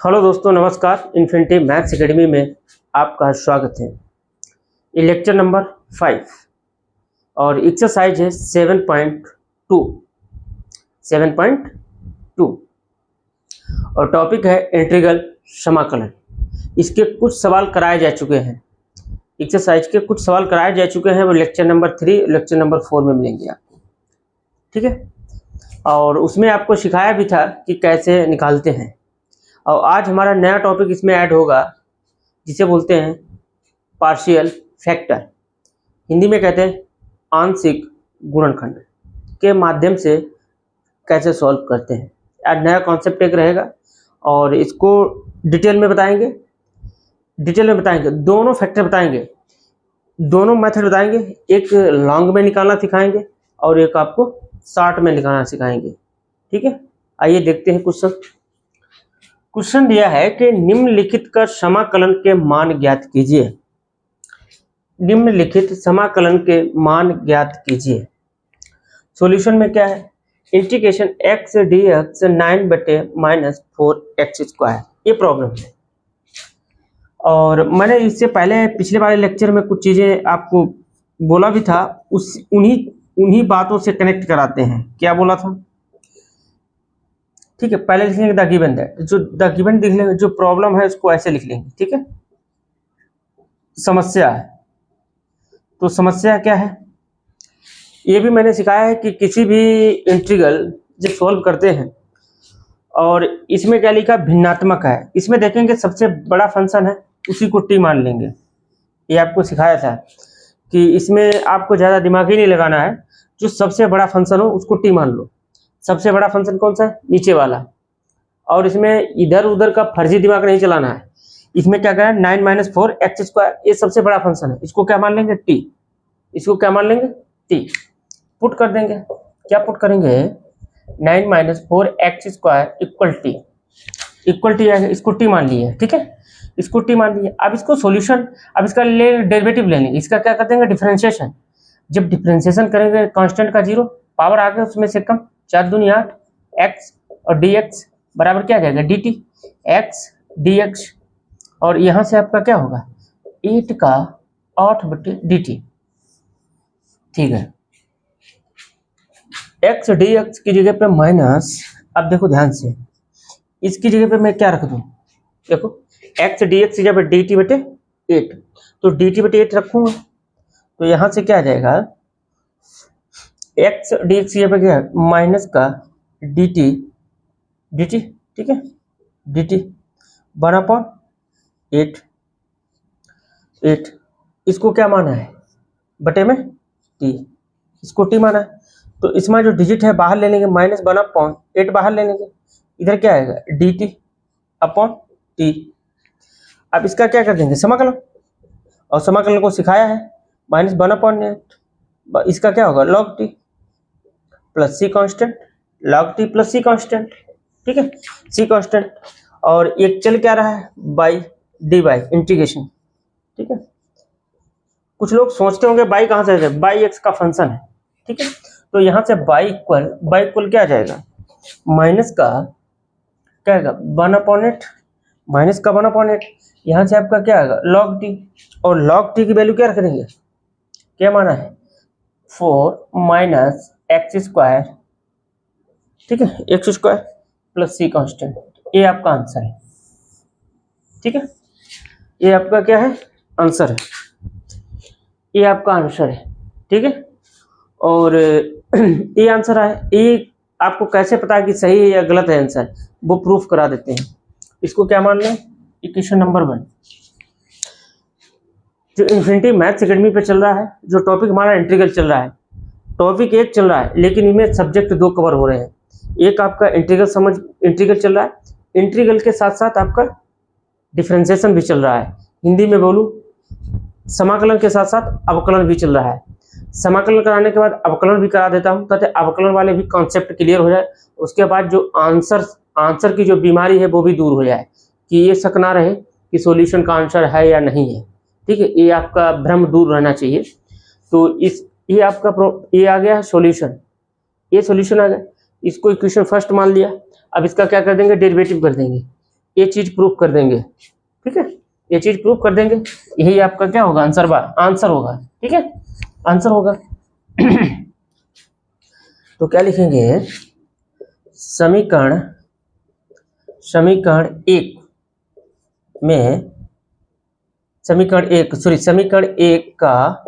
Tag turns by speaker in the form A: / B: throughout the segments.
A: Hello दोस्तों, नमस्कार। Infinity maths academy में आपका स्वागत है। ये लेक्चर नंबर 5 और एक्सरसाइज है 7.2 और टॉपिक है इंटीग्रल समाकलन। इसके कुछ सवाल कराए जा चुके हैं, एक्सरसाइज के कुछ सवाल कराए जा चुके हैं। वो लेक्चर नंबर 3 लेक्चर नंबर 4 में मिलेंगे आपको, ठीक है। और उसमें आपको सिखाया भी था कि कैसे निकालते हैं। और आज हमारा नया टॉपिक इसमें ऐड होगा जिसे बोलते हैं पार्शियल फैक्टर, हिंदी में कहते हैं आंशिक गुणनखंड के माध्यम से कैसे सॉल्व करते हैं। आज नया कॉन्सेप्ट एक रहेगा और इसको डिटेल में बताएंगे, दोनों फैक्टर बताएंगे, दोनों मेथड बताएंगे। एक लॉन्ग में निकालना सिखाएंगे और एक आपको शॉर्ट में निकालना सिखाएंगे, ठीक है। आइए देखते हैं क्वेश्चन दिया है कि निम्नलिखित का समाकलन के मान ज्ञात कीजिए। निम्नलिखित समाकलन के मान ज्ञात कीजिए। सॉल्यूशन में क्या है, इंटीग्रेशन x dx 9/-4x², ये प्रॉब्लम है। और मैंने इससे पहले पिछले वाले लेक्चर में कुछ चीजें आपको बोला भी था, उन्हीं बातों से कनेक्ट कराते हैं। क्या बोला था, ठीक है। पहले लिख लेंगे द गिवन दैट, जो द गिवन लिख लेंगे, जो प्रॉब्लम है उसको ऐसे लिख लेंगे, ठीक है। समस्या है, तो समस्या क्या है ये भी मैंने सिखाया है कि किसी भी इंटीग्रल जब सॉल्व करते हैं और इसमें क्या लिखा, भिन्नात्मक है। इसमें देखेंगे सबसे बड़ा फंक्शन है, उसी को टी मान लेंगे। ये आपको सिखाया था कि इसमें आपको ज़्यादा दिमाग ही नहीं लगाना है, जो सबसे बड़ा फंक्शन हो उसको टी मान लो। सबसे बड़ा फंक्शन कौन सा है, नीचे वाला। और इसमें इधर उधर का फर्जी दिमाग नहीं चलाना है। इसमें क्या करें, 9-4x², ये सबसे बड़ा फंक्शन है, इसको क्या मान लेंगे, टी। इसको क्या मान लेंगे, टी। पुट कर देंगे, क्या पुट करेंगे, 9-4x² इक्वल टी आएगा। इसको टी मान लिया, ठीक है, इसको टी मान लिया। अब इसको सॉल्यूशन, अब इसका डेरिवेटिव ले लेंगे। इसका क्या कर देंगे, डिफरेंशिएशन। जब डिफरेंशिएशन करेंगे कांस्टेंट का 0 पावर आ गया उसमें से कम, 4 दूनी 8, x और dx बराबर क्या आ जाएगा, dt, x dx। और यहाँ से आपका क्या होगा, 8 का 8/dt, ठीक है। x dx की जगह पे माइनस, अब देखो ध्यान से, इसकी जगह पे मैं क्या रख दूं, देखो x dx की जगह dt/8, तो dt/8 रखूंगा तो यहाँ से क्या आ जाएगा, x dx की जगह क्या है, माइनस का dt, ठीक है, dt 1/8। इसको क्या माना है, बटे में t, इसको t माना है। तो इसमें जो डिजिट है बाहर ले लेंगे, -1/8 बाहर ले लेंगे, इधर क्या आएगा, dt/t। अब इसका क्या कर देंगे, समाकलन। और समाकलन को सिखाया है, -1/8, इसका क्या होगा, log t plus c constant, log t plus c constant, ठीक है, c कांस्टेंट। और एक चल क्या रहा है, बाई dy इंटीग्रेशन, ठीक है। कुछ लोग सोचते होंगे बाई कहाँ से आ जाए, बाई x का फंक्शन है, ठीक है। तो यहाँ से बाई इक्वल क्या आ जाएगा, माइनस का क्या आएगा, 1/8, माइनस का 1/8। यहाँ से आपका क्या आएगा, log t, और log t की वैल्यू क्या रख देंगे, क्या माना है, 4 - x², ठीक है, x² प्लस c कांस्टेंट। ये आपका आंसर है, ठीक है। ये आपका क्या है, आंसर है, ये आपका आंसर है, ठीक है। और ये आंसर है। ये आपको कैसे पता है कि सही है या गलत है आंसर, वो प्रूफ करा देते हैं। इसको क्या मान लें, इक्वेशन नंबर 1, जो इन्फिनिटी मैथ्स एकेडमी पे चल रहा है, जो टॉपिक हमारा इंटीग्रल चल रहा है, टॉपिक एक चल रहा है लेकिन इनमें सब्जेक्ट 2 कवर हो रहे हैं। एक आपका इंटीग्रल चल रहा है, इंटीग्रल के साथ साथ आपका डिफरेंशिएशन भी चल रहा है। हिंदी में बोलूं, समाकलन के साथ साथ अवकलन भी चल रहा है। समाकलन कराने के बाद अवकलन भी करा देता हूं ताकि अवकलन वाले भी कॉन्सेप्ट क्लियर हो जाए। उसके बाद जो आंसर की जो बीमारी है वो भी दूर हो जाए, कि ये शक ना रहे कि सॉल्यूशन का आंसर है या नहीं है, ठीक है। ये आपका भ्रम दूर रहना चाहिए। तो ये आपका ये आ गया सॉल्यूशन, ये सॉल्यूशन आ गया। इसको इक्वेशन फर्स्ट मान लिया। अब इसका क्या कर देंगे, डेरिवेटिव कर देंगे। ये चीज प्रूफ कर देंगे, ठीक है, ये चीज प्रूफ कर देंगे, यही आपका क्या होगा, आंसर होगा, ठीक है, आंसर होगा। तो क्या लिखेंगे, समीकरण एक में, समीकरण एक का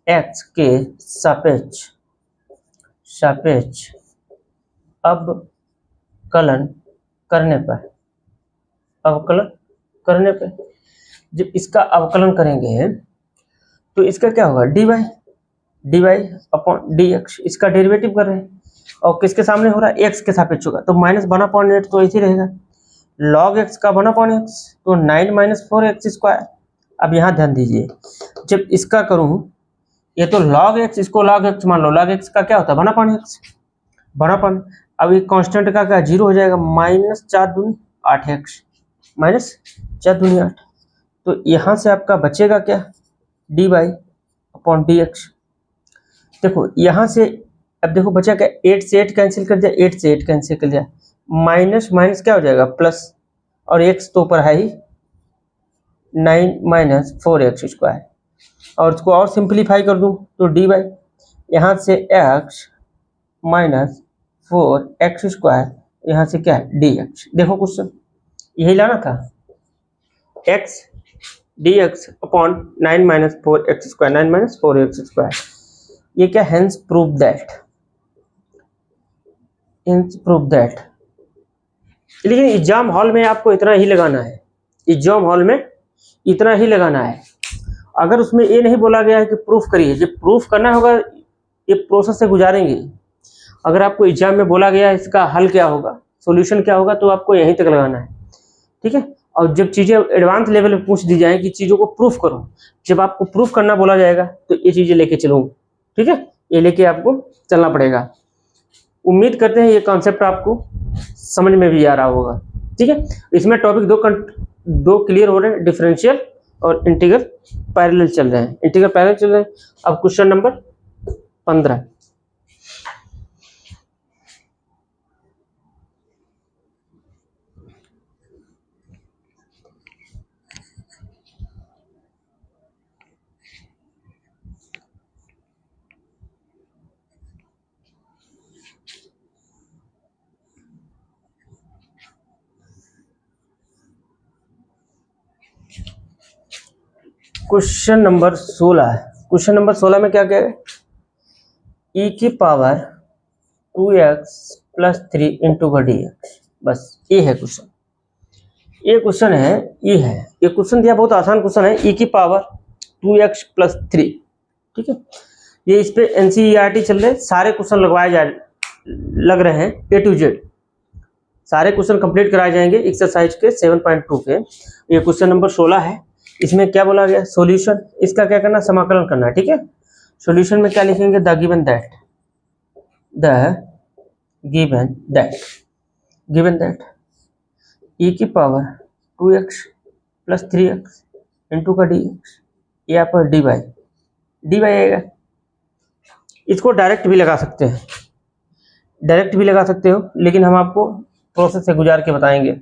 A: x के सापेक्ष अवकलन करने पर, जब इसका अवकलन करेंगे तो इसका क्या होगा, dy अपॉन dx, इसका डेरिवेटिव कर रहे हैं और किसके सामने हो रहा है, x के सापेक्ष होगा, तो -1/8 तो ऐसे ही रहेगा, log x का 1/x तो 9 - 4x²। अब यहाँ ध्यान दीजिए, जब इसका करूं, ये तो log x, इसको log x मान लो, log x का क्या होता है 1/x, अब ये कांस्टेंट का क्या 0 हो जाएगा, -4 दूनी 8x, -4 दूनी 8, तो यहाँ से आपका बचेगा क्या, dy अपॉन dx। देखो यहाँ से, अब देखो बचा क्या, 8 से 8 कैंसिल कर दिया, 8 से 8 कैंसिल कर दिया, माइनस माइनस क्या हो जाएगा प्लस, और x तो ऊपर है ही 9 - 4x², और इसको और सिंप्लीफाई कर दूं तो dy, यहाँ से x - 4x², यहाँ से क्या है dx। देखो क्वेश्चन यही लाना था, x dx upon 9 - 4x², 9 - 4x², ये क्या, हेंस प्रूव दैट। लेकिन एग्जाम हॉल में आपको इतना ही लगाना है, एग्जाम हॉल में इतना ही लगाना है, अगर उसमें ये नहीं बोला गया है कि प्रूफ करिए, जब प्रूफ करना होगा ये प्रोसेस से गुजारेंगे। अगर आपको एग्जाम में बोला गया है इसका हल क्या होगा, सॉल्यूशन क्या होगा, तो आपको यहीं तक लगाना है, ठीक है। और जब चीज़ें एडवांस लेवल पे पूछ दी जाए कि चीज़ों को प्रूफ करो, जब आपको प्रूफ करना बोला जाएगा तो ये चीज़ें लेके चलो, ठीक है, ये लेके आपको चलना पड़ेगा। उम्मीद करते हैं ये कॉन्सेप्ट आपको समझ में भी आ रहा होगा, ठीक है। इसमें टॉपिक दो क्लियर हो रहे हैं, डिफरेंशियल और इंटीग्रल पैरेलल चल रहे हैं, अब क्वेश्चन नंबर 15, क्वेश्चन नंबर 16 है। क्वेश्चन नंबर 16 में क्या कहेगा, e की पावर 2x + 3 इंटू का dx, बस ये है क्वेश्चन, ये क्वेश्चन है, ये क्वेश्चन दिया, बहुत आसान क्वेश्चन है, e की पावर 2x + 3, ठीक है। ये इस पे NCERT चल रहे, सारे क्वेश्चन लग रहे हैं A to Z, सारे क्वेश्चन कंप्लीट कराए जाएंगे एक्सरसाइज के 7.2 के। ये क्वेश्चन नंबर 16 है, इसमें क्या बोला गया, सॉल्यूशन, इसका क्या करना, समाकलन करना, ठीक है। सॉल्यूशन में क्या लिखेंगे, द गिवन दैट e की पावर 2x + 3x इंटू का dx, यहाँ पर dy आएगा। इसको डायरेक्ट भी लगा सकते हो, लेकिन हम आपको प्रोसेस से गुजार के बताएंगे,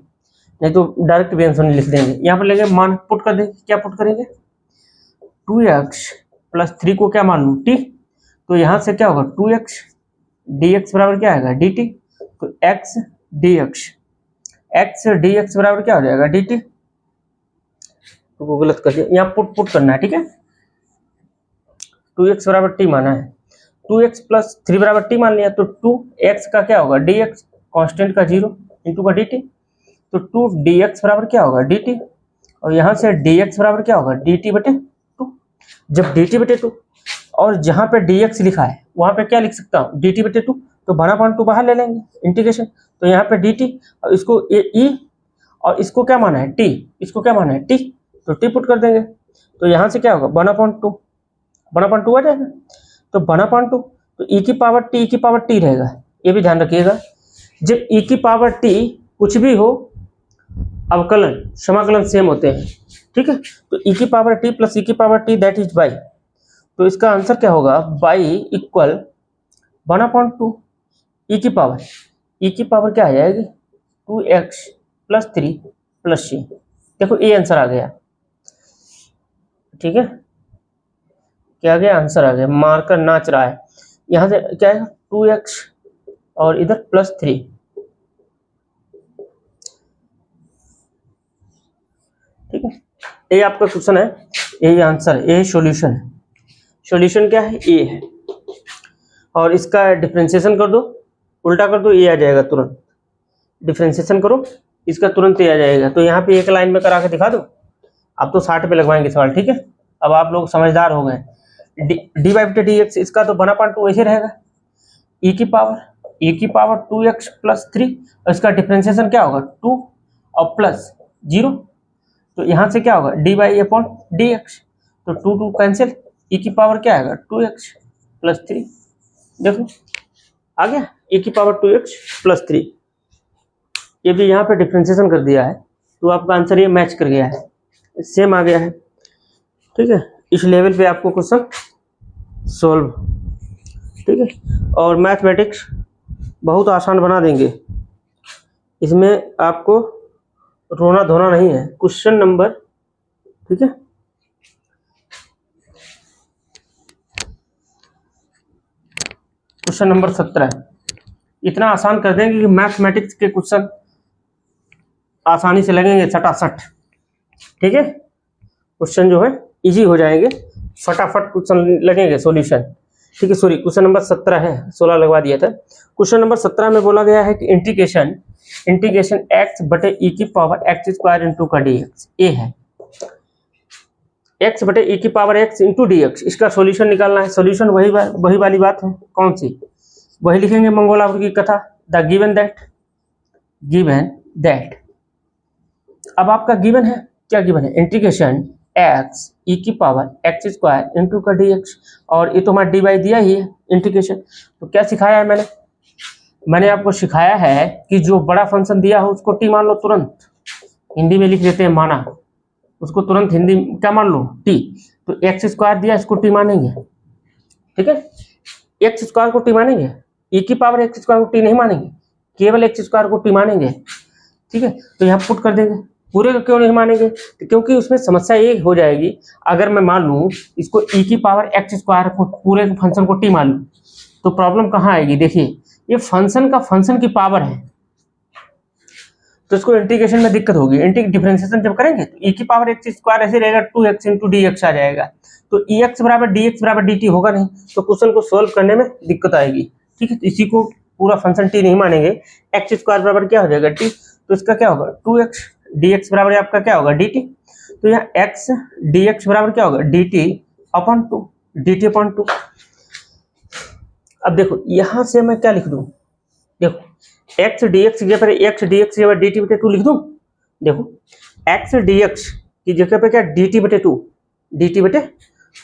A: नहीं तो डायरेक्ट भी आंसर नहीं लिख देंगे। यहाँ पर लेंगे मान पुट कर देंगे, क्या पुट करेंगे, 2x + 3 को क्या मान लूँ, t, तो यहाँ से क्या होगा 2x dx बराबर क्या आएगा dt, तो x dx बराबर क्या हो जाएगा dt, तो वो गलत कर दिया, यहाँ पुट करना है, ठीक है। 2x बराबर t माना है, 2x + 3 बराबर t मान लिया, तो 2x का क्या होगा dx, कांस्टेंट का 0 इंटू का dt, तो 2dx बराबर क्या होगा dt, और यहाँ से dx बराबर क्या होगा dt/2। जब dt/2 और जहाँ पे dx लिखा है वहाँ पे क्या लिख सकता हूँ dt/2, तो 1/2 बाहर ले लेंगे इंटीग्रेशन, तो यहाँ पे dt, और इसको e, और इसको क्या माना है t, तो t पुट कर देंगे, तो यहाँ से क्या होगा 1/2 आ जाएगा, तो 1/2, तो e की पावर t रहेगा, ये भी ध्यान रखिएगा, जब e की पावर t कुछ भी हो, अवकलन समाकलन सेम होते हैं, ठीक है। तो e की पावर t + e की power t that is y, तो इसका आंसर क्या होगा, y = 1/2 e की पावर क्या आ जाएगी 2x प्लस 3 प्लस c। देखो ये आंसर आ गया, ठीक है, क्या आ गया, आंसर आ गया। मार्कर नाच रहा है, यहाँ से क्या है 2x और इधर प्लस 3, ठीक है। ये आपका क्वेश्चन है, यही आंसर है, यही सॉल्यूशन है। सॉल्यूशन क्या है, ए है। और इसका डिफरेंशिएशन कर दो, उल्टा कर दो, ये आ जाएगा तुरंत। डिफरेंशिएशन करो, इसका तुरंत ये आ जाएगा। तो यहाँ पे एक लाइन में करा के दिखा दो। अब तो 60 पे लगवाएंगे सवाल, ठीक है। अब आप लोग समझदार हो गए। डी बाई डी एक्स, इसका तो बना पार्ट 2 ऐसे रहेगा, e की पावर 2x प्लस 3, और इसका डिफरेंशिएशन क्या होगा 2 और प्लस 0। तो यहाँ से क्या होगा D by upon d x, तो 2 2 कैंसिल, e की पावर क्या आएगा 2x प्लस 3। देखो आ गया e की पावर 2x प्लस 3। ये भी यहाँ पे डिफरेंशिएशन कर दिया है, तो आपका आंसर ये मैच कर गया है, सेम आ गया है, ठीक है। इस लेवल पे आपको क्वेश्चन सोल्व, ठीक है। और मैथमेटिक्स बहुत आसान बना देंगे, इसमें आपको रोना धोना नहीं है। क्वेश्चन नंबर, ठीक है, क्वेश्चन नंबर 17 इतना आसान कर देंगे कि मैथमेटिक्स के क्वेश्चन आसानी से लगेंगे सटासट, ठीक है। क्वेश्चन जो है इजी हो जाएंगे, फटाफट क्वेश्चन लगेंगे सॉल्यूशन, ठीक है। सॉरी, क्वेश्चन नंबर 17 है, 16 लगवा दिया था। क्वेश्चन नंबर 17 में बोला गया है कि इंटीग्रेशन x बटे ई की पावर एक्स स्क्वायर इंटू का डी एक्स, ए है x बटे ई की power x into D x, इसका सॉल्यूशन निकालना है। सॉल्यूशन वही वाली बात है, कौन सी, वही लिखेंगे मंगोलापुर की कथा, द गिवन दैट। अब आपका गिवन है, क्या गिवन है, इंटीग्रेशन x ई की पावर एक्स स्क्वायर इंटू का डी एक्स, और ये तो हमारा डी वाई दिया ही है इंटीग्रेशन। तो क्या सिखाया है मैंने आपको सिखाया है कि जो बड़ा फंक्शन दिया हो उसको टी मान लो तुरंत, हिंदी में लिख देते हैं माना, उसको तुरंत हिंदी क्या मान लो टी। तो एक्स स्क्वायर दिया, इसको टी मानेंगे, ठीक है। एक्स स्क्वायर को टी मानेंगे, ई की पावर एक्स स्क्वायर को टी नहीं मानेंगे, केवल एक्स स्क्वायर को टी मानेंगे, ठीक है। तो यहाँ पुट कर देंगे, पूरे को क्यों नहीं मानेंगे, क्योंकि उसमें समस्या ये हो जाएगी, अगर मैं मान लूँ इसको ई की पावर एक्स स्क्वायर को पूरे फंक्शन को टी मान लूँ, तो प्रॉब्लम कहाँ आएगी, देखिए ये फंक्शन की पावर है, तो इसको इंटीग्रेशन में दिक्कत होगी। डिफरेंशिएशन जब करेंगे तो ई की पावर एक्स स्क्वायर ऐसे रहेगा, 2x इंटू डी एक्स आ जाएगा, तो ई एक्स बराबर डी टी होगा नहीं, तो क्वेश्चन को सोल्व करने में दिक्कत आएगी, ठीक है। तो इसी को पूरा फंक्शन टी नहीं मानेंगे, एक्स स्क्वायर बराबर क्या हो जाएगा टी, तो इसका क्या होगा 2x, डी एक्स बराबर आपका क्या होगा डी टी, तो यहाँ एक्स डी एक्स बराबर क्या होगा डी टी अपॉन 2। अब देखो यहाँ से मैं क्या लिख दूँ, देखो एक्स डी एक्स की जगह पर एक्स डी एक्स की जगह डी टी बटे 2 लिख दूँ। देखो एक्स डी एक्स की जगह पे क्या डी टी बटे 2,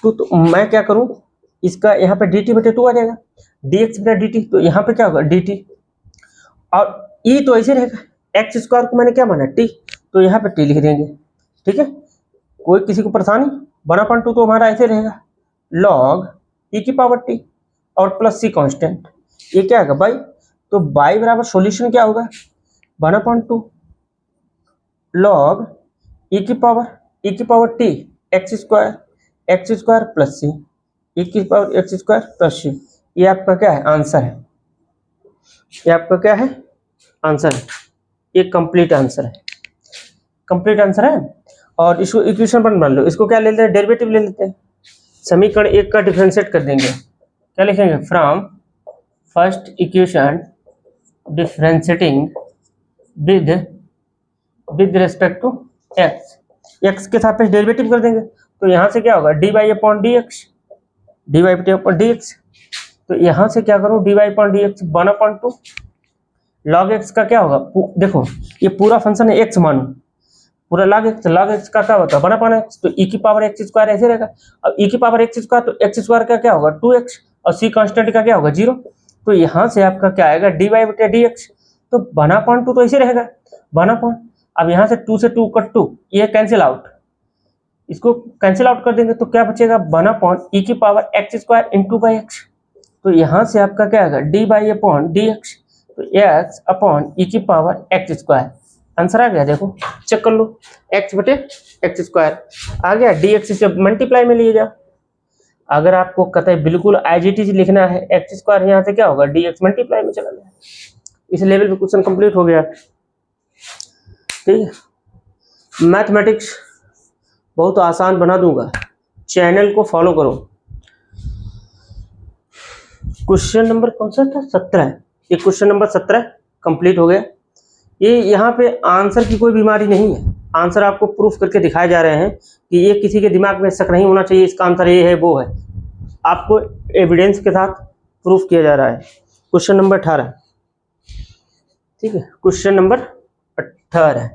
A: तो मैं क्या करूँ, इसका यहाँ पे डी टी बटे 2 आ जाएगा, डी एक्स बटे डी टी, तो यहाँ पे क्या होगा डी टी, और ई तो ऐसे रहेगा, एक्स स्क्वायर को मैंने क्या माना टी, तो यहाँ पे टी लिख देंगे, ठीक है। कोई किसी को परेशानी, 1/2 तो हमारा ऐसे रहेगा, लॉग ई की पावर टी और प्लस सी कांस्टेंट, ये क्या आएगा बाई, तो बाई बराबर सॉल्यूशन क्या होगा 1/2 लॉग ई की power t x square plus c, e की power x square plus c, ये आपका क्या है आंसर है, ये आपका क्या है आंसर है, ये कंप्लीट आंसर है। और इसको इक्वेशन बना लो, इसको क्या ले लेते हैं डेरिवेटिव ले लेते हैं, समीकरण 1 का डिफरेंशिएट कर देंगे, क्या लिखेंगे from first equation differentiating with respect to x के सापेक्ष डेरिवेटिव कर देंगे, तो यहाँ से क्या होगा d y upon d x, तो यहाँ से क्या करूँ d y upon d x 1/2 log x का क्या होगा, देखो ये पूरा फंक्शन है एक्स मानो, पूरा लॉग एक्स का क्या होता है 1/x, तो ई की पावर एक्स स्क्वायर ऐसे रहेगा, अब ई की पावर एक्स स्क्वायर, तो एक्स स्क्वायर का क्या होगा 2x, और सी कांस्टेंट का क्या होगा 0, तो यहाँ से आपका क्या आएगा डी वाई बटे डी एक्स, तो 1/2 तो ऐसे रहेगा 1/, अब यहाँ से 2 से 2 कट 2, ये कैंसिल आउट, इसको कैंसिल आउट कर देंगे, तो क्या बचेगा 1/, ई की power x square into by x, तो यहाँ से आपका क्या आएगा D by upon d x, तो एक्स अपॉन ई की पावर एक्स स्क्वायर, आंसर आ गया, देखो चेक कर लो, x बटे एक्स स्क्वायर आ गया, dx से मल्टीप्लाई में लिए जाओ। अगर आपको कतई बिल्कुल IGT लिखना है, एक्स स्क्वायर यहाँ से क्या होगा, dx मल्टीप्लाई में चला जाए। इस लेवल पे क्वेश्चन कंप्लीट हो गया। ठीक है, मैथमेटिक्स बहुत आसान बना दूंगा, चैनल को फॉलो करो। क्वेश्चन नंबर कौन सा था, 17। ये क्वेश्चन नंबर 17 कंप्लीट हो गया। ये यहाँ पे आंसर की कोई बीमारी नहीं है, आंसर आपको प्रूफ करके दिखाए जा रहे हैं कि ये किसी के दिमाग में शक नहीं होना चाहिए इसका आंसर ये है वो है, आपको एविडेंस के साथ प्रूफ किया जा रहा है। क्वेश्चन नंबर 18, ठीक है, क्वेश्चन नंबर 18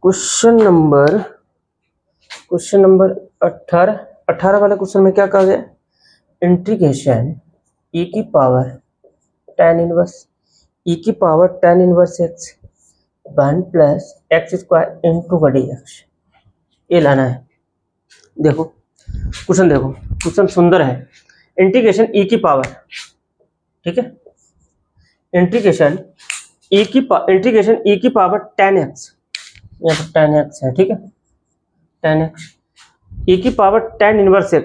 A: क्वेश्चन नंबर 18 वाले क्वेश्चन में क्या कहा गया, इंटीग्रेशन e की power tan inverse x 1 plus x square into का dx, ये लाना है। देखो क्वेश्चन, देखो क्वेश्चन सुंदर है, इंटीग्रेशन e की पावर, ठीक है, इंटीग्रेशन e की पावर tan x, यहाँ पर tan x है, ठीक है, tan x e की power tan inverse x,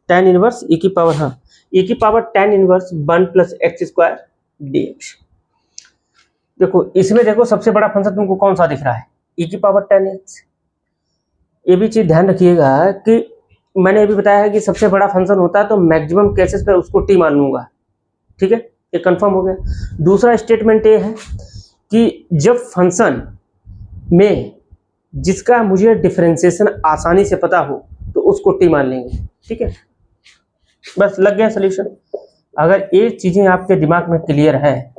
A: tan inverse e की पावर, हाँ e की power tan inverse 1 plus x square dx। देखो इसमें देखो सबसे बड़ा फंक्शन तुमको कौन सा दिख रहा है, e की पावर tan x। ये भी चीज ध्यान रखिएगा कि मैंने अभी बताया है कि सबसे बड़ा फंक्शन होता है तो मैक्सिमम केसेस पे उसको t मान लूंगा, ठीक है, ये कंफर्म हो गया। दूसरा स्टेटमेंट ये है कि जब फंक्शन में जिसका मुझे डिफरेंशिएशन आसानी से पता हो तो उसको टी मान लेंगे, ठीक है, बस लग गया सोल्यूशन। अगर ये चीजें आपके दिमाग में क्लियर है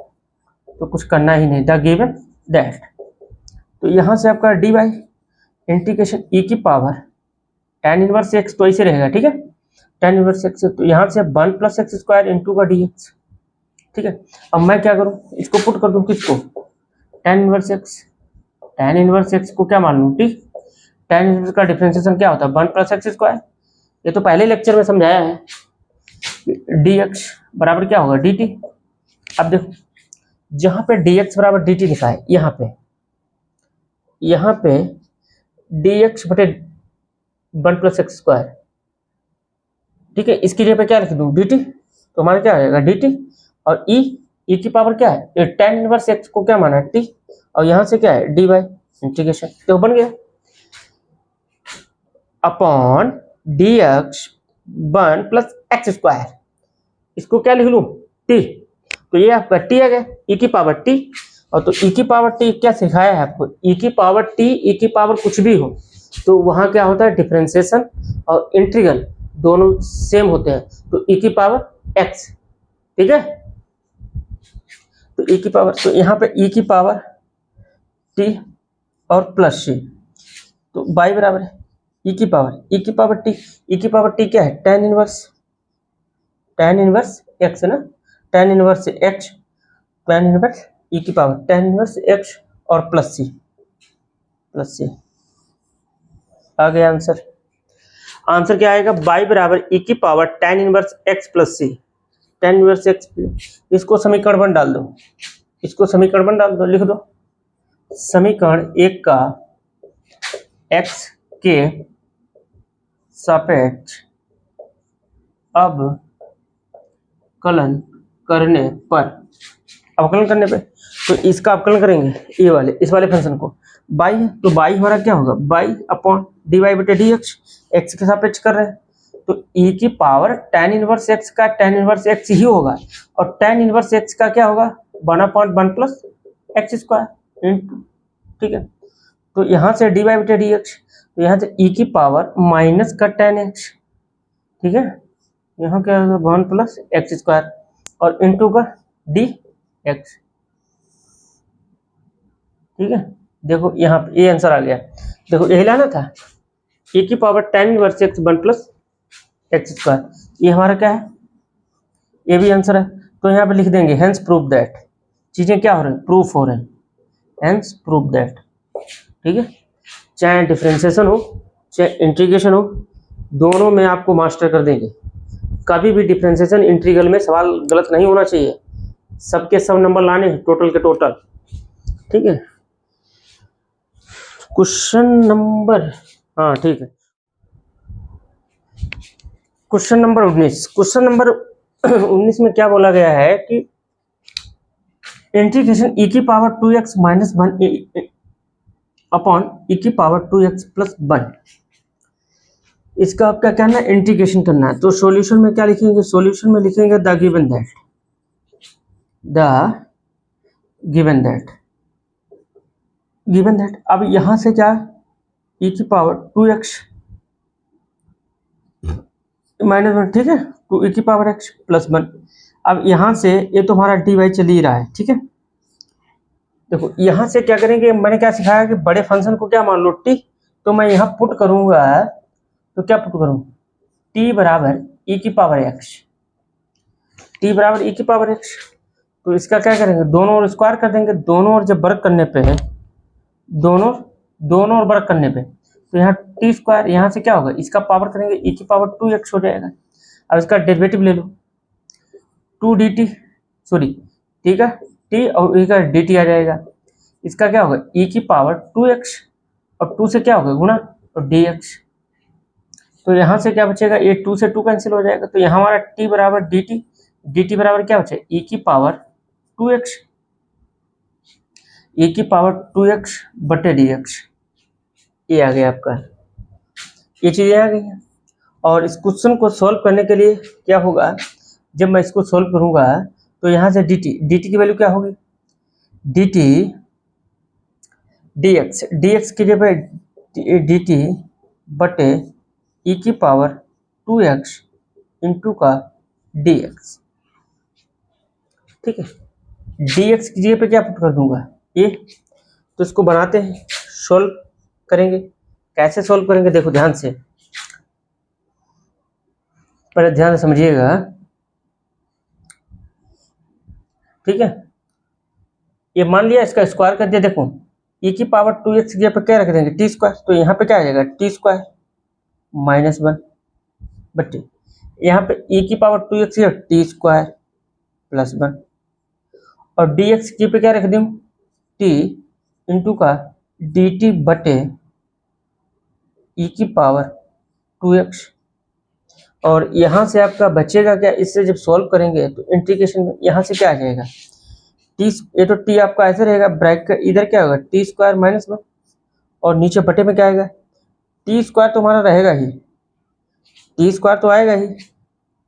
A: तो कुछ करना ही नहीं, द गिवन दैट। तो यहाँ से आपका डी बाई इंटीग्रेशन ई की पावर tan इनवर्स एक्स तो ऐसे रहेगा, ठीक है, tan इनवर्स एक्स, तो यहाँ से 1 प्लस एक्स स्क्वायर इंटू का dx, ठीक है। अब मैं क्या करूँ, इसको पुट कर दूँ, किसको, tan इनवर्स एक्स को क्या मान लूँ, टी, tan इनवर्स का डिफरेंशिएशन क्या होता है 1 प्लस एक्स स्क्वायर, ये तो पहले लेक्चर में समझाया है, dx बराबर क्या होगा dt। अब देखो जहां पे dx बराबर dt लिखा है, यहाँ पे dx बटे 1 प्लस एक्स स्क्वायर, ठीक है, इसकी जगह पे क्या लिख दूं dt, तो हमारा क्या आएगा dt, और e की पावर क्या है, ये tan इनवर्स एक्स को क्या माना है t, और यहाँ से क्या है डी बाई इंटीग्रेशन, तो बन गया upon dx 1 plus x square, इसको क्या लिख लूं t, तो ये आपका t आ गया e की पावर t, और तो e की पावर t क्या सिखाया है आपको, e की पावर t, e की पावर कुछ भी हो तो वहां क्या होता है डिफरेंशिएशन और इंटीग्रल दोनों सेम होते हैं, तो e की पावर x, ठीक है, तो e की पावर, तो यहाँ पे e की पावर t और प्लस c, तो y बराबर है e की पावर t क्या है tan इनवर्स x है ना, tan इनवर्स e की पावर tan इनवर्स x और प्लस c आ गया आंसर। आंसर क्या आएगा, y बराबर e की power tan inverse x plus c, tan inverse x, इसको समीकरण में डाल दो, लिख दो, समीकरण 1 का x के सापेक्ष अवकलन करने पे, तो इसका अवकलन करेंगे ये वाले, इस वाले फंक्शन को y है, तो y हमारा क्या होगा y अपॉन डी वाई बटे डी एक्स के सापेक्ष कर रहे हैं, तो e की पावर tan इनवर्स x का tan इनवर्स x ही होगा, और tan इनवर्स x का क्या होगा 1/1 प्लस एक्स स्क्वायर इंटू, ठीक है, तो यहाँ से डी वाई बटे डी एक्स, तो यहाँ से e की पावर माइनस का tan x, ठीक है, यहाँ क्या होगा 1 प्लस एक्स स्क्वायर और इंटू का डी एक्स, ठीक है। देखो यहाँ पे ये आंसर आ गया, देखो यही लाना था, e की power tan inverse x 1 plus x square, ये हमारा क्या है, ये भी आंसर है, तो यहाँ पे लिख देंगे हेंस प्रूव दैट, चीजें क्या हो रही हैं प्रूफ हो रहे हैं, हेंस प्रूव दैट, ठीक है, चाहे डिफरेंशिएशन हो चाहे इंटीग्रेशन हो, दोनों में आपको मास्टर कर देंगे। कभी भी डिफरेंशिएशन इंटीग्रल में सवाल गलत नहीं होना चाहिए, सबके सब नंबर लाने हैं, टोटल के टोटल। ठीक है, क्वेश्चन नंबर, हाँ ठीक है, क्वेश्चन नंबर 19। क्वेश्चन नंबर 19 में क्या बोला गया है कि इंटीग्रेशन e की power 2x minus 1 upon e की पावर 2x प्लस 1, इसका आप क्या करना है, इंटीग्रेशन करना है। तो सॉल्यूशन में क्या लिखेंगे, सॉल्यूशन में लिखेंगे द गिवन दैट। अब यहां से क्या, e की पावर 2x माइनस 1, ठीक है, 2 e की पावर x प्लस 1। अब यहां से ये तो हमारा dy चल ही रहा है, ठीक है। देखो यहां से क्या करेंगे, मैंने क्या सिखाया कि बड़े फंक्शन को क्या मान लो t, तो मैं यहाँ पुट करूंगा, तो क्या पुट करूँ, t बराबर e की पावर x, t बराबर e की पावर x। तो इसका क्या करेंगे, दोनों ओर स्क्वायर कर देंगे, दोनों ओर जब वर्क करने पे है, दोनों ओर वर्क करने पे, तो यहाँ टी स्क्वायर, यहाँ से क्या होगा, इसका पावर करेंगे e की पावर 2x हो जाएगा। अब इसका डेरिवेटिव ले लो, 2dt, सॉरी ठीक है, t और e का dt आ जाएगा। इसका क्या होगा, e की पावर 2x और 2 से क्या होगा गुणा और dx। तो यहाँ से क्या बचेगा, ये 2 से 2 कैंसिल हो जाएगा, तो यहाँ हमारा t बराबर dt बराबर क्या बचे, e की पावर 2x, e की पावर 2x बटे dx। ये आ गया आपका, ये चीजें आ गई हैं। और इस क्वेश्चन को सॉल्व करने के लिए क्या होगा, जब मैं इसको सॉल्व करूंगा तो यहाँ से dt की वैल्यू क्या होगी, dt dx की जगह dt बटे e की पावर 2x इंटू का dx, ठीक है। dx की जगह पे क्या पुट कर दूंगा, ये, तो इसको बनाते हैं, सॉल्व करेंगे। कैसे सॉल्व करेंगे, देखो ध्यान से, पहले ध्यान से समझिएगा, ठीक है। ये मान लिया, इसका स्क्वायर कर दिया, देखो e की पावर 2x की जगह पे क्या रख देंगे, टी स्क्वायर, तो यहाँ पे क्या आ जाएगा, टी स्क्वायर माइनस 1 बटे, यहाँ पे e की पावर 2x की टी स्क्वायर प्लस 1, और dx की पे क्या रख दूं, t इंटू का dt बटे e की पावर 2x। और यहाँ से आपका बचेगा क्या, इससे जब सॉल्व करेंगे तो इंटीग्रेशन में यहाँ से क्या आ जाएगा, टी, ये तो टी आपका ऐसे रहेगा, ब्रैकेट इधर क्या होगा, टी स्क्वायर माइनस 1, और नीचे बटे में क्या आएगा, टी स्क्वायर तो हमारा रहेगा ही, टी स्क्वायर तो आएगा ही,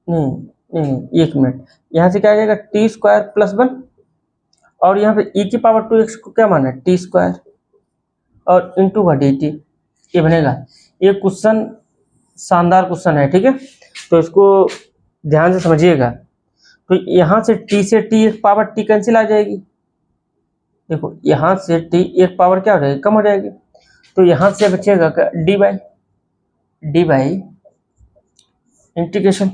A: नहीं एक मिनट, यहाँ से क्या आ जाएगा, टी स्क्वायर प्लस 1, और यहाँ पे e की पावर 2x को क्या माना है, टी स्क्वायर और इंटू का dt, ये बनेगा। ये क्वेश्चन शानदार क्वेश्चन है, ठीक है, तो इसको ध्यान से समझिएगा। तो यहाँ से t से t एक पावर t कैंसिल आ जाएगी, देखो यहाँ से t एक पावर क्या हो जाएगी, कम हो जाएगी, तो यहाँ से बचेगा dy इंटीग्रेशन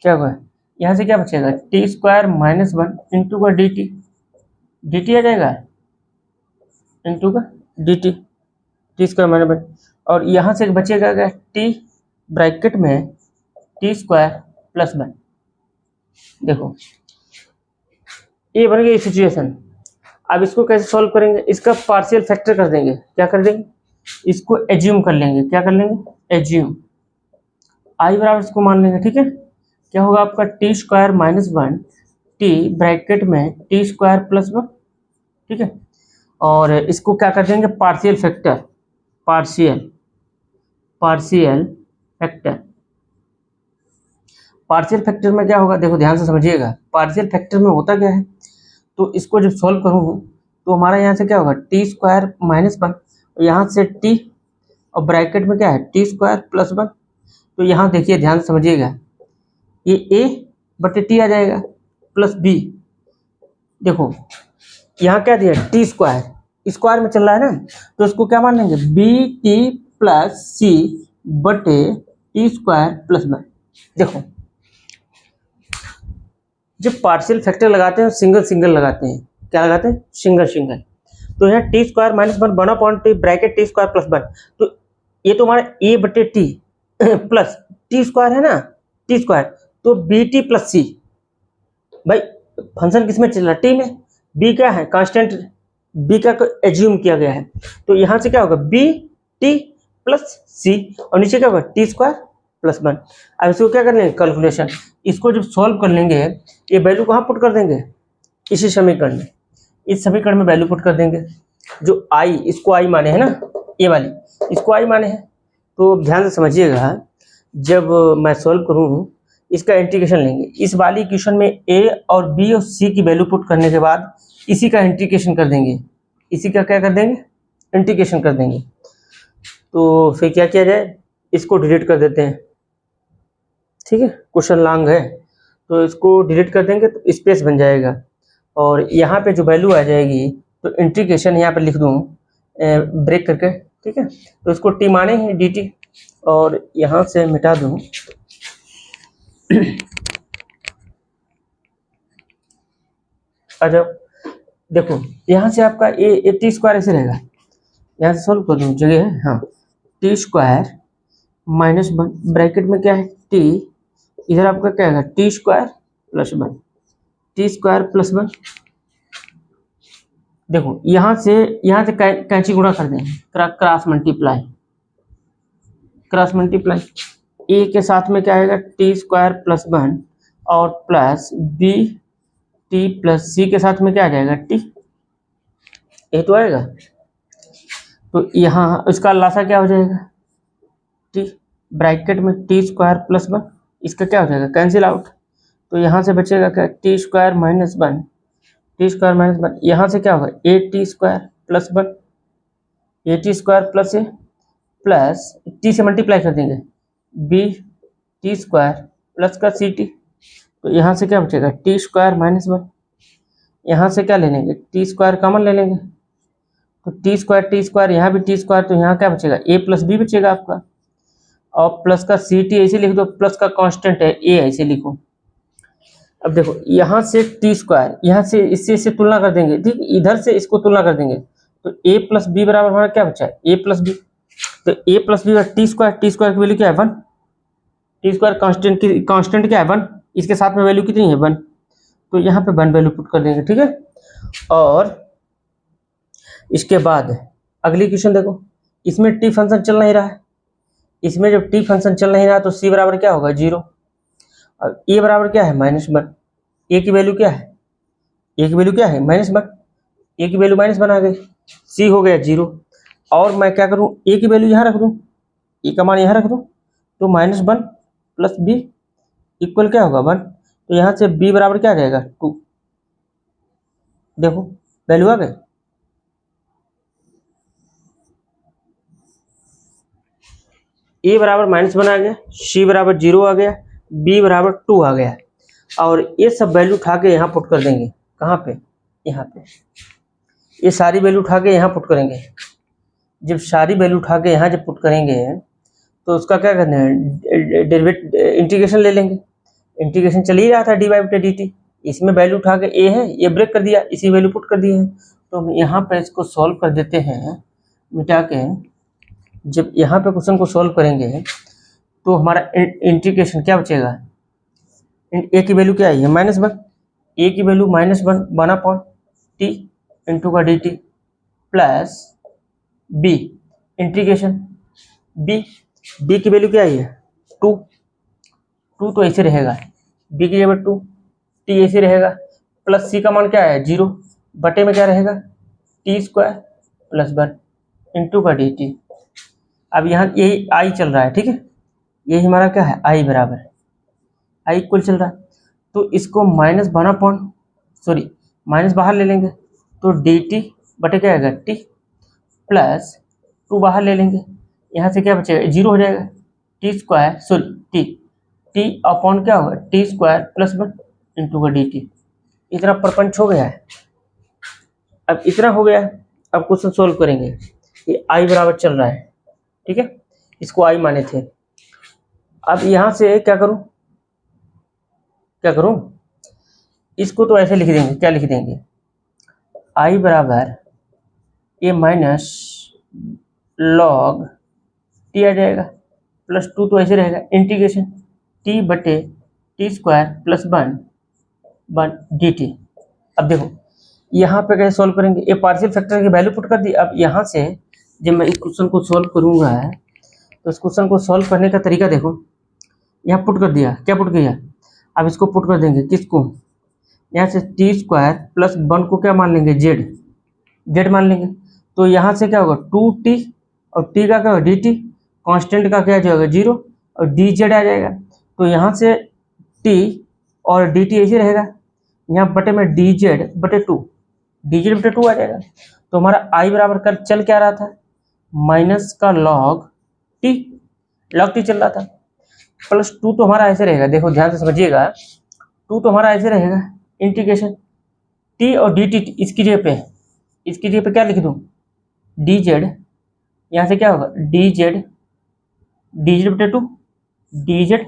A: क्या होगा, यहाँ से क्या बचेगा, टी स्क्वायर माइनस 1 इंटू का dt आ जाएगा, इंटू का dt, टी स्क्वायर माइनस 1, और यहाँ से बचेगा क्या, t ब्रैकेट में टी स्क्वायर प्लस 1। देखो ये बन गई सिचुएशन। अब इसको कैसे सॉल्व करेंगे, इसका पार्शियल फैक्टर कर देंगे, क्या कर देंगे, इसको एज्यूम कर लेंगे, क्या कर लेंगे, एज्यूम, आई बराबर इसको मान लेंगे, ठीक है। क्या होगा आपका, T square minus 1 T bracket में टी स्क्वायर प्लस 1, ठीक है। और इसको क्या कर देंगे, पार्शियल फैक्टर, पार्शियल फैक्टर में क्या होगा, देखो ध्यान से समझिएगा, पार्शियल फैक्टर में होता क्या है, तो इसको जब सॉल्व करूँ तो हमारा यहाँ से क्या होगा, टी स्क्वायर माइनस 1, यहाँ से टी और ब्रैकेट में क्या है, टी स्क्वायर प्लस 1, तो यहाँ देखिए ध्यान से समझिएगा, ये a बटे टी आ जाएगा प्लस b, देखो यहाँ क्या दिया, टी स्क्वायर में चल रहा है ना, तो इसको क्या मान लेंगे, बी टी प्लस सी बटे टी स्क्वायर प्लस 1। देखो जब पार्शियल फैक्टर लगाते हैं सिंगल लगाते हैं, क्या लगाते हैं, सिंगल, तो यहाँ T square minus one one upon T bracket T square plus one, तो ये तो हमारा ए बटे टी प्लस टी स्क्वायर है ना, टी स्क्वायर, तो बी टी प्लस सी। भाई फंक्शन किस में चल रहा है, टी में, बी क्या है कांस्टेंट, बी का एज्यूम किया गया है, तो यहाँ से क्या होगा बी टी प्लस सी और नीचे क्या होगा टी स्क्वायर प्लस वन। अब इसको क्या कर लेंगे कैलकुलेशन, इसको जब सॉल्व कर लेंगे ये वैल्यू कहाँ पुट कर देंगे, इसी समीकरण में, इस समीकरण में वैल्यू पुट कर देंगे, जो आई, इसको आई माने है ना, ये वाली इसको आई माने है। तो ध्यान से समझिएगा, जब मैं सॉल्व करूँ इसका इंटीग्रेशन लेंगे, इस वाली इक्वेशन में ए और बी और सी की वैल्यू पुट करने के बाद इसी का इंटीग्रेशन कर देंगे, इसी का क्या कर देंगे इंटीग्रेशन कर देंगे। तो फिर क्या किया जाए, इसको डिलीट कर देते हैं, ठीक है, क्वेश्चन लॉन्ग है तो इसको डिलीट कर देंगे तो स्पेस बन जाएगा और यहाँ पे जो वैल्यू आ जाएगी तो इंटीग्रेशन यहाँ पे लिख दूँ ब्रेक करके, ठीक है, तो इसको टी माने हैं डी टी और यहाँ से मिटा दूँ। अच्छा देखो यहाँ से आपका ए टी स्क्वायर ऐसे रहेगा, यहाँ से सॉल्व कर दूँ, जगह है हाँ, T square minus one bracket में क्या है टी, इधर आपका क्या है T square plus one, T square plus one. देखो यहाँ से कैंची गुणा कर देंगे, क्रॉस मल्टीप्लाई, क्रॉस मल्टीप्लाई, ए के साथ में क्या आएगा टी स्क्वायर प्लस वन और प्लस बी टी प्लस सी के साथ में क्या आ जाएगा टी, ये तो आएगा, तो यहाँ इसका लासा क्या हो जाएगा टी ब्रैकेट में टी स्क्वायर प्लस वन, इसका क्या हो जाएगा कैंसिल आउट, तो यहाँ से बचेगा क्या T square minus one, T square minus one, यहाँ से क्या होगा A T square plus one, A T square plus A plus T से मल्टीप्लाई कर देंगे बी टी स्क्वायर प्लस का सी टी, तो यहाँ से क्या बचेगा टी स्क्वायर माइनस वन, यहाँ से क्या ले लेंगे टी स्क्वायर कॉमन ले लेंगे, तो टी स्क्वायर यहाँ भी टी स्क्वायर, तो यहाँ क्या बचेगा ए प्लस बी बचेगा आपका, और प्लस का सी टी ऐसे लिख दो, प्लस का कांस्टेंट है ए ऐसे लिखो। अब देखो यहाँ से टी स्क्वायर, यहाँ से इससे तुलना कर देंगे, ठीक, इधर से इसको तुलना कर देंगे, तो ए प्लस बी बराबर हमारा क्या बचा है ए प्लस बी, तो ए प्लस बी टी स्क्वायर की वैल्यू क्या है वन, टी स्क्वायर कांस्टेंट क्या है वन, इसके साथ में वैल्यू कितनी है वन, तो यहाँ पे वन वैल्यू पुट कर देंगे, ठीक है। और इसके बाद अगली क्वेश्चन देखो, इसमें टी फंक्शन चल नहीं रहा है, इसमें जब टी फंक्शन चल नहीं रहा तो सी बराबर क्या होगा जीरो, और ए बराबर क्या है माइनस वन, ए की वैल्यू क्या है, ए की वैल्यू क्या है माइनस वन, ए की वैल्यू माइनस वन आ गई, सी हो गया जीरो, और मैं क्या करूं ए की वैल्यू यहाँ रख दूं, ए का मान यहाँ रख दूं, तो minus one plus b equal क्या होगा वन, तो यहाँ से बी बराबर क्या आ जाएगा टू, देखो वैल्यू आ गई, ए बराबर माइनस वन आ गया, सी बराबर जीरो आ गया, बी बराबर टू आ गया, और ये सब वैल्यू उठा के यहाँ पुट कर देंगे, कहाँ पे यहाँ पे, ये सारी वैल्यू उठा के यहाँ पुट करेंगे, जब सारी वैल्यू उठा के यहाँ जब पुट करेंगे तो उसका क्या करना है डेरिवेट इंटीग्रेशन ले लेंगे, इंटीग्रेशन चल ही रहा था डी बाई बटे डी टी, इसमें वैल्यू उठा के ए है ये ब्रेक कर दिया, इसी वैल्यू पुट कर दिए हैं, तो हम यहाँ पे इसको सॉल्व कर देते हैं मिटा के, जब यहाँ पे क्वेश्चन को सॉल्व करेंगे तो हमारा इंटीग्रेशन क्या बचेगा, ए की वैल्यू क्या है माइनस वन, ए की value minus one one upon t into का d t plus b integration b की वैल्यू क्या है टू, टू तो ऐसे रहेगा, बी की जगह टू, टी ऐसे रहेगा, प्लस सी का मान क्या है जीरो, बटे में क्या रहेगा T square plus one into का डी टी। अब यहाँ यही आई चल रहा है, ठीक है, यही हमारा क्या है आई बराबर आई इक्वल चल रहा है, तो इसको minus one upon sorry minus बाहर ले लेंगे, तो डी टी बटे क्या आएगा टी प्लस टू बाहर ले लेंगे, यहाँ से क्या बचेगा जीरो हो जाएगा, T square sorry T upon क्या होगा T square plus one into का डी टी, इतना प्रपंच हो गया है। अब इतना हो गया, अब क्वेश्चन सोल्व करेंगे, ये आई बराबर चल रहा है, ठीक है, इसको आई माने थे। अब यहाँ से क्या करूँ इसको तो ऐसे लिख देंगे, क्या लिख देंगे आई बराबर ए माइनस लॉग टी आ जाएगा, प्लस 2 तो ऐसे रहेगा, इंटीग्रेशन टी बटे T square plus 1 D T. अब देखो यहाँ पे कैसे सॉल्व करेंगे, ये पार्शियल फैक्टर की वैल्यू पुट कर दी। अब यहाँ से जब मैं इस क्वेश्चन को सॉल्व करूँगा तो इस क्वेश्चन को सॉल्व करने का तरीका देखो, यहाँ पुट कर दिया, क्या पुट किया, अब इसको पुट कर देंगे किसको, यहाँ से टी स्क्वायर प्लस 1 को क्या मान लेंगे, जेड मान लेंगे। तो यहाँ से क्या होगा 2t और t का क्या होगा dt, कांस्टेंट का क्या आ जाएगा 0 और dz आ जाएगा। तो यहाँ से t और dt ऐसे रहेगा, यहाँ बटे में dz बटे 2 आ जाएगा। तो हमारा i बराबर कर चल क्या रहा था, माइनस का लॉग टी चल रहा था, प्लस 2 तो हमारा ऐसे रहेगा, देखो ध्यान से समझिएगा, 2 तो हमारा ऐसे रहेगा, इंटीग्रेशन टी और डी टी इसकी जगह पे क्या लिख दूँ, डी जेड, यहाँ से क्या होगा डी जेड बटे 2 D Z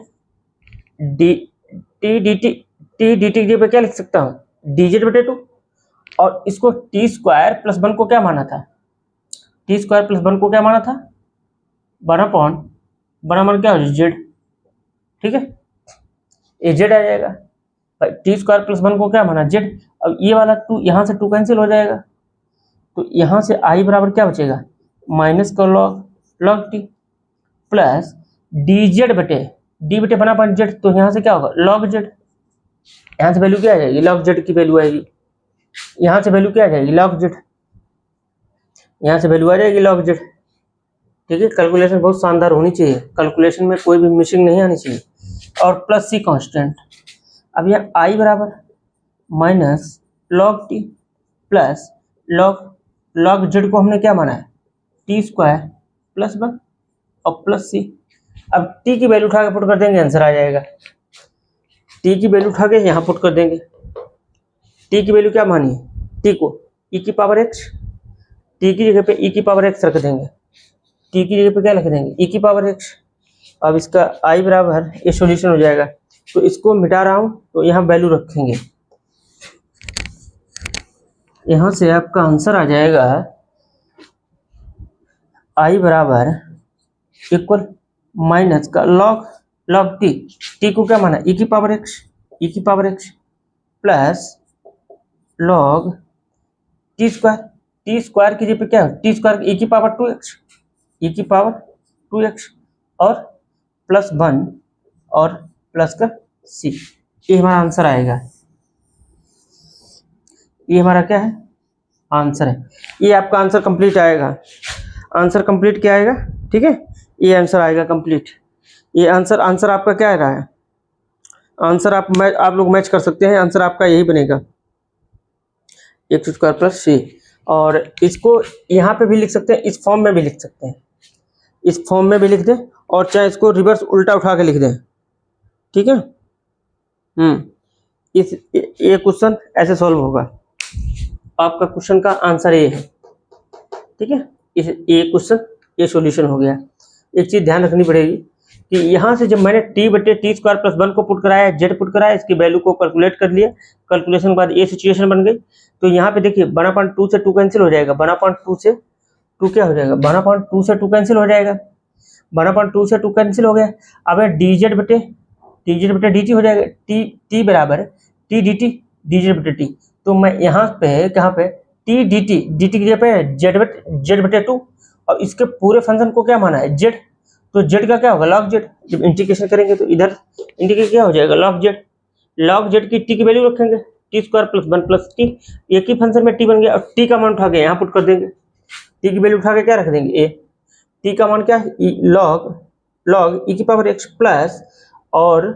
A: D T D T की जगह पे क्या लिख सकता हूँ, डी जेड बटे 2, और इसको टी स्क्वायर प्लस 1 को क्या माना था, टी स्क्वायर प्लस 1 को क्या माना था, 1/1 क्या हो जेड, ठीक है, ये जेड आ जाएगा। टी स्क्वायर प्लस 1 को क्या माना जेड, अब ये वाला 2 यहाँ से 2 कैंसिल हो जाएगा, तो यहाँ से आई बराबर क्या बचेगा, माइनस का log T plus D Z बटे डी बटे 1/जेड, तो यहाँ से क्या होगा लॉग जेड, यहाँ से वैल्यू क्या आ जाएगी, लॉग जेड की वैल्यू आएगी, यहाँ से वैल्यू क्या आ जाएगी लॉग जेड, यहाँ से वैल्यू आ जाएगी लॉग जेड, ठीक है। कैलकुलेशन बहुत शानदार होनी चाहिए, कैलकुलेशन में कोई भी मिसिंग नहीं आनी चाहिए, और प्लस सी कांस्टेंट। अब यहाँ आई बराबर minus log T plus log Z को हमने क्या माना है, टी स्क्वायर प्लस 1 और प्लस सी। अब टी की वैल्यू उठा के पुट कर देंगे, आंसर आ जाएगा, टी की वैल्यू उठा के यहाँ पुट कर देंगे, टी की वैल्यू क्या मानी है, टी को ई की पावर एक्स, टी की जगह पे ई की पावर एक्स रख देंगे, टी की जगह पे क्या लिख देंगे ई की पावर एक्स। अब इसका आई बराबर ये सॉल्यूशन हो जाएगा, तो इसको मिटा रहा हूँ, तो यहाँ वैल्यू रखेंगे, यहाँ से आपका आंसर आ जाएगा आई बराबर इक्वल माइनस का लॉग टी को क्या माना ई की power x plus log T square की जगह पे क्या है, टी स्क्वायर ई की पावर 2x और प्लस 1 और प्लस का सी, ये हमारा आंसर आएगा, ये हमारा क्या है आंसर है, ये आपका आंसर कंप्लीट आएगा, आंसर कंप्लीट क्या आएगा, ठीक है, ये आंसर आएगा कंप्लीट, ये आंसर आपका क्या आ रहा है, आंसर आप लोग मैच कर सकते हैं, आंसर आपका यही बनेगा एक्स स्क्वायर प्लस सी। और इसको यहाँ पे भी लिख सकते हैं, इस फॉर्म में भी लिख सकते हैं, इस फॉर्म में भी लिख दें, और चाहे इसको रिवर्स उल्टा उठा के लिख दें, ठीक है। ये क्वेश्चन ऐसे सॉल्व होगा, आपका क्वेश्चन का आंसर ये है, ठीक है। ये क्वेश्चन ये सॉल्यूशन हो गया। एक चीज ध्यान रखनी पड़ेगी कि यहाँ से जब मैंने टी बटे टी स्क्वायर प्लस 1 को पुट कराया, जेड पुट कराया, इसकी वैल्यू को कैलकुलेट कर लिया, कैलकुलेशन के बाद ये सिचुएशन बन गई। तो यहाँ पे देखिए 1/2 से 2 कैंसिल हो जाएगा, 1/2 से 2 क्या हो जाएगा, 1/2 से 2 कैंसिल हो जाएगा, 1/2 से 2 कैंसिल हो गया। अब डीजेड बटे डी टी हो जाएगा, टी बराबर टी डी बटे टी। तो मैं यहाँ पे कहाँ पे टी डी टी की जगह पे जेड बटे 2, और इसके पूरे फंक्शन को क्या माना है जेड, तो जेड का क्या होगा लॉग जेड, जब इंटीग्रेशन करेंगे तो इधर इंटीग्रेट क्या हो जाएगा लॉग जेड की टी की वैल्यू रखेंगे, T square plus 1 plus T, एक ही फंक्शन में टी बन गया, और टी का मान उठा के यहाँ पुट कर देंगे, टी की वैल्यू उठा के क्या रख देंगे ए, टी का मान क्या है लॉग ई की पावर एक्स प्लस और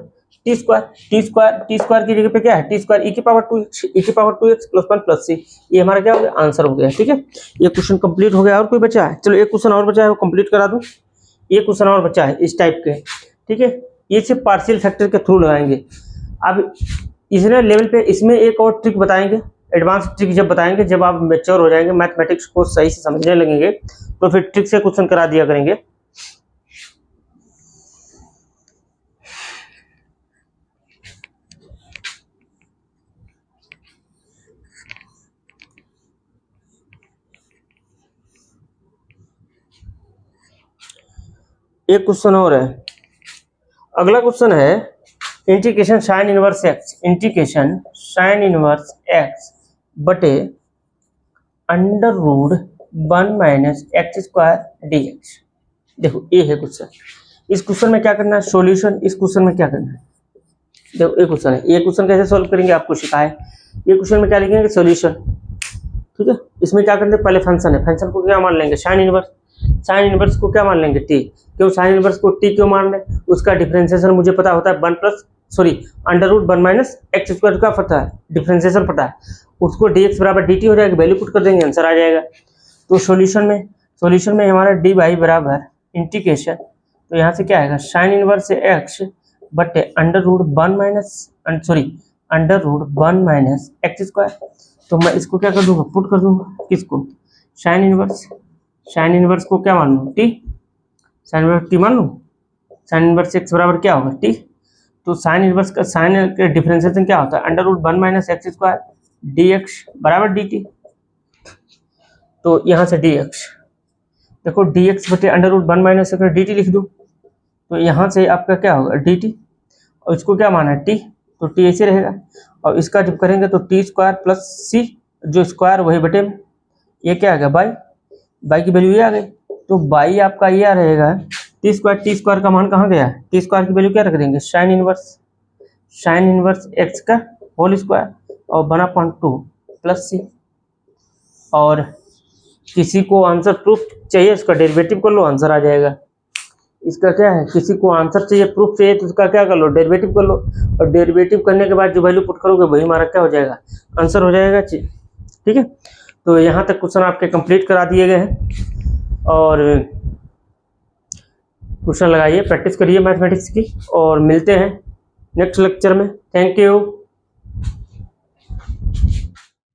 A: टी स्क्वायर की जगह पे क्या है टी स्क्वायर ई की power 2x plus 1 plus c, ये हमारा क्या हो गया आंसर हो गया, ठीक है। ये क्वेश्चन कंप्लीट हो गया, और कोई बचा है, चलो एक क्वेश्चन और बचा है वो कंप्लीट करा दूं, ये क्वेश्चन और बचा है इस टाइप के, ठीक है। ये सिर्फ पार्शियल फैक्टर के थ्रू लगाएंगे। अब इसने लेवल पे इसमें एक और ट्रिक बताएंगे, एडवांस ट्रिक जब बताएंगे, जब आप मैच्योर हो जाएंगे, मैथमेटिक्स को सही से समझने लगेंगे, तो फिर ट्रिक से क्वेश्चन करा दिया करेंगे। एक क्वेश्चन और है। अगला क्वेश्चन है integration sine inverse x, integration sine inverse x बटे under root 1 minus x square d x. देखो ये है क्वेश्चन। इस क्वेश्चन में क्या करना है, सॉल्यूशन। इस क्वेश्चन में क्या करना है, देखो ये क्वेश्चन है। ये क्वेश्चन कैसे सॉल्व करेंगे आपको सिखाए। ये क्वेश्चन में क्या लिखेंगे, सॉल्यूशन। ठीक है, इसमें क्या करते हैं, पहले फंक्शन है, फंक्शन को क्या मान लेंगे, साइन इनवर्स। साइन इनवर्स को क्या मान लेंगे, टी। क्यों साइन इनवर्स को टी क्यों मान लें, उसका डिफरेंशिएशन मुझे पता होता है under root 1 minus x square का पता है, डिफरेंशिएशन पता है, उसको dx बराबर dt हो जाएगा, वैल्यू पुट कर देंगे, आंसर आ जाएगा। तो सॉल्यूशन में हमारा dy बराबर इंटीग्रेशन, तो यहाँ से क्या आएगा, साइन इनवर्स एक्स बटे under root 1 minus x square. तो मैं इसको क्या कर दूंगा, पुट कर दूंगा, किसको, साइन इनवर्स को क्या मान लूँ, टी। साइन इनवर्स टी मान लूँ, साइन इनवर्स एक्स बराबर क्या होगा, टी। तो साइन इनवर्स का साइन का डिफरेंशिएशन क्या होता है, under root 1 minus x square dx बराबर dt। तो यहाँ से dx, देखो dx बटे अंडर रूट 1 माइनस dt लिख दूँ, तो यहाँ से आपका क्या होगा dt, और इसको क्या माना है t, तो t ऐसे रहेगा, और इसका जब करेंगे तो टी स्क्वायर प्लस सी, जो स्क्वायर वही बटे में, ये क्या आ गया बाई की वैल्यू ये आ गई। तो बाई आपका ये आ रहेगा टी स्क्वायर का मान कहाँ गया, टी स्क्वायर की वैल्यू क्या रख देंगे, साइन इनवर्स एक्स का होल स्क्वायर और 1/2 प्लस सी। और किसी को आंसर प्रूफ चाहिए, उसका डेरिवेटिव कर लो, आंसर आ जाएगा। इसका क्या है, किसी को आंसर चाहिए, प्रूफ चाहिए, तो उसका क्या कर लो, डेरिवेटिव कर लो, और डेरिवेटिव करने के बाद जो वैल्यू पुट करोगे वही हमारा क्या हो जाएगा, आंसर हो जाएगा। ठीक है, तो यहाँ तक क्वेश्चन आपके कंप्लीट करा दिए गए हैं, और क्वेश्चन लगाइए, प्रैक्टिस करिए मैथमेटिक्स की, और मिलते हैं नेक्स्ट लेक्चर में। Thank you.